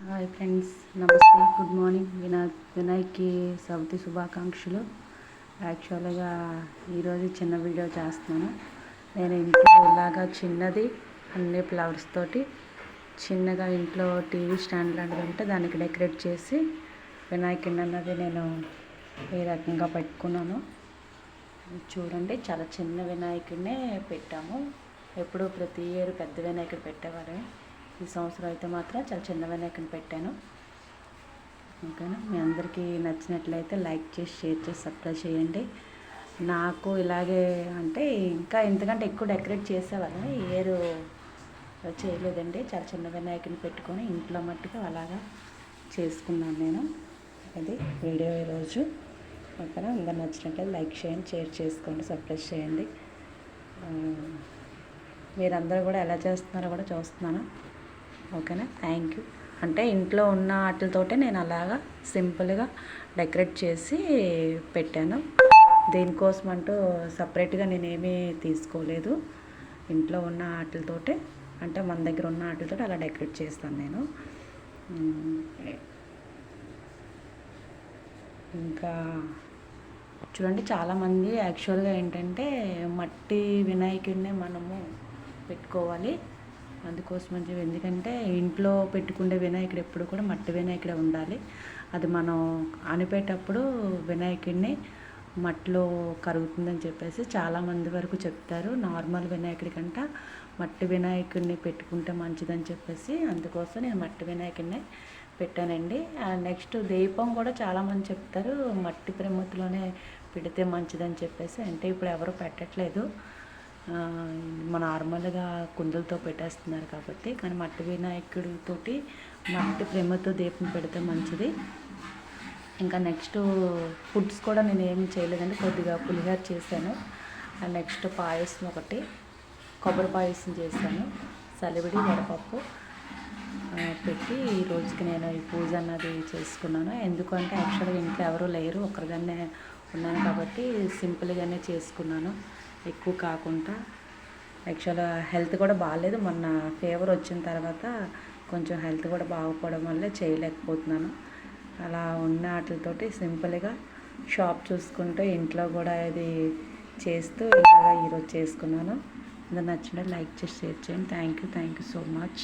Hi friends, నమస్తే, good morning. Vinayaka Chavithi శుభాకాంక్షలు. యాక్చువల్గా ఈరోజు చిన్న వీడియో చేస్తున్నాను. నేను ఇంట్లో ఇలాగా చిన్నది అన్ని ఫ్లవర్స్ తోటి చిన్నగా ఇంట్లో టీవీ స్టాండ్ లాంటిది ఉంటే దానికి డెకరేట్ చేసి వినాయకుడిని అన్నది నేను ఈ రకంగా పెట్టుకున్నాను. చూడండి, చాలా చిన్న వినాయకుడినే పెట్టాము. ఎప్పుడు ప్రతి ఇయర్ పెద్ద వినాయకుడు పెట్టేవారు. ఈ సంవత్సరం అయితే మాత్రం చాలా చిన్న వినాయకుడిని పెట్టాను. ఓకేనా, మీ అందరికీ నచ్చినట్లయితే లైక్ చేసి, షేర్ చేసి, సబ్స్క్రైబ్ చేయండి. నాకు ఇలాగే అంటే ఇంకా ఇంతకంటే ఎక్కువ డెకరేట్ చేసేవాళ్ళని ఈ ఇయర్ చేయలేదండి. చాలా చిన్న వినాయకుడిని పెట్టుకొని ఇంట్లో మట్టుకు అలాగా చేసుకున్నాను నేను. అది వీడియో ఈరోజు. ఓకేనా, అందరు నచ్చినట్లయితే లైక్ చేయండి, షేర్ చేసుకోండి, సబ్స్క్రైబ్ చేయండి. మీరందరూ కూడా ఎలా చేస్తున్నారో కూడా చూస్తున్నాను. ఓకేనా, థ్యాంక్ యూ. అంటే ఇంట్లో ఉన్న వాటితోటే నేను అలాగా సింపుల్గా డెకరేట్ చేసి పెట్టాను. దీనికోసం అంటూ సపరేట్గా నేనేమీ తీసుకోలేదు. ఇంట్లో ఉన్న వాటితోటే, అంటే మన దగ్గర ఉన్న వాటితో అలా డెకరేట్ చేస్తాను నేను. ఇంకా చూడండి, చాలామంది యాక్చువల్గా ఏంటంటే మట్టి వినాయకుడినే మనము పెట్టుకోవాలి. అందుకోసం అని చెప్పి, ఎందుకంటే ఇంట్లో పెట్టుకునే వినాయకుడు ఎప్పుడు కూడా మట్టి వినాయకుడే ఉండాలి. అది మనం అనిపేటప్పుడు వినాయకుడిని మట్టిలో కరుగుతుందని చెప్పేసి చాలామంది వరకు చెప్తారు. నార్మల్ వినాయకుడి కంట మట్టి వినాయకుడిని పెట్టుకుంటే మంచిదని చెప్పేసి అందుకోసం నేను మట్టి వినాయకుడిని పెట్టానండి. నెక్స్ట్ దీపం కూడా చాలామంది చెప్తారు మట్టి ప్రమిదలోనే పెడితే మంచిదని చెప్పేసి. అంటే ఇప్పుడు ఎవరు పెట్టట్లేదు, నార్మల్గా కుందులతో పెట్టేస్తున్నారు కాబట్టి. కానీ మట్టి వినాయకుడితోటి మట్టి ప్రేమతో దీపం పెడితే మంచిది. ఇంకా నెక్స్ట్ ఫుడ్స్ కూడా నేను ఏమి చేయలేదండి. కొద్దిగా పులిహోర చేశాను. నెక్స్ట్ పాయసం ఒకటి, కొబ్బరి పాయసం చేశాను, సలివిడి వడపప్పు పెట్టి ఈ రోజుకి నేను ఈ పూజ అన్నది చేసుకున్నాను. ఎందుకంటే యాక్చువల్గా ఇంట్లో ఎవరు లేరు, ఒక్కరిగానే ఉన్నాను కాబట్టి సింపుల్గానే చేసుకున్నాను, ఎక్కువ కాకుండా. యాక్చువల్గా హెల్త్ కూడా బాగాలేదు. మొన్న ఫీవర్ వచ్చిన తర్వాత కొంచెం హెల్త్ కూడా బాగుపడడం వల్ల చేయలేకపోతున్నాను. అలా ఉన్న వాటితోటి సింపుల్గా షాప్ చూసుకుంటూ ఇంట్లో కూడా ఇది చేస్తూ ఇలాగా ఈరోజు చేసుకున్నాను. అందరు నచ్చిన లైక్ చేసి షేర్ చేయండి. Thank you so much.